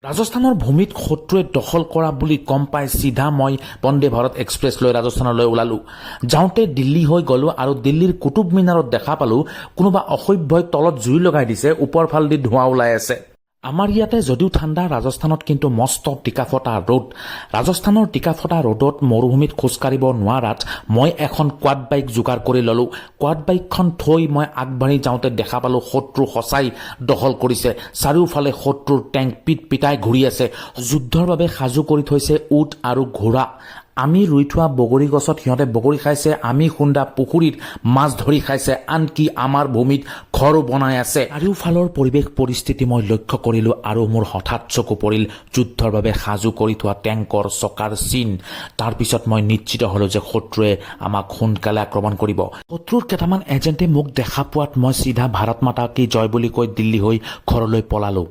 ৰাজস্থানৰ ভূমিত শত্ৰুৱে দখল কৰা বুলি গম পাই চিধা মই বন্দে ভাৰত এক্সপ্ৰেছ লৈ ৰাজস্থানলৈ ওলালো। যাওঁতে দিল্লী হৈ গলো আৰু দিল্লীৰ কুতুব মিনাৰত দেখা পালো কোনোবা অসভ্যই তলত জুই লগাই দিছে, ওপৰ ফালেদি ধোঁৱা ওলাই আছে। আমাৰ ইয়াতে যদিও ঠাণ্ডা, ৰাজস্থানত কিন্তু মস্ত টিকাফটা ৰ'দ। ৰাজস্থানৰ টিকাফটা ৰ'দত মৰুভূমিত খোজকাঢ়িব নোৱাৰাত মই এখন কোৱাড বাইক যোগাৰ কৰি ললো। কোৱাড বাইকখন থৈ মই আগবাঢ়ি যাওঁতে দেখা পালো শত্ৰু সঁচাই দখল কৰিছে। চাৰিওফালে শত্ৰুৰ টেংক পিট পিটাই ঘূৰি আছে। যুদ্ধৰ বাবে সাজু কৰি থৈছে উট আৰু ঘোঁৰা। আমি ৰুই থোৱা বগৰী গছত সিহঁতে বগৰী খাইছে, আমি খুন্দা পুখুৰীত মাছ ধৰি খাইছে, আনকি আমাৰ ভূমিত ঘৰো বনাই আছে। চাৰিওফালৰ পৰিৱেশ পৰিস্থিতি মই লক্ষ্য কৰিলো আৰু মোৰ হঠাৎ চকু পৰিল যুদ্ধৰ বাবে সাজু কৰি থোৱা টেংকৰ চকাৰ চিন। তাৰপিছত মই নিশ্চিত হলো যে শত্ৰুৱে আমাক সোনকালে আক্ৰমণ কৰিব। শত্ৰুৰ কেইটামান এজেণ্টে মোক দেখা পোৱাত মই চিধা ভাৰত মাতা কি জয় বুলি কৈ দিল্লী হৈ ঘৰলৈ পলালো।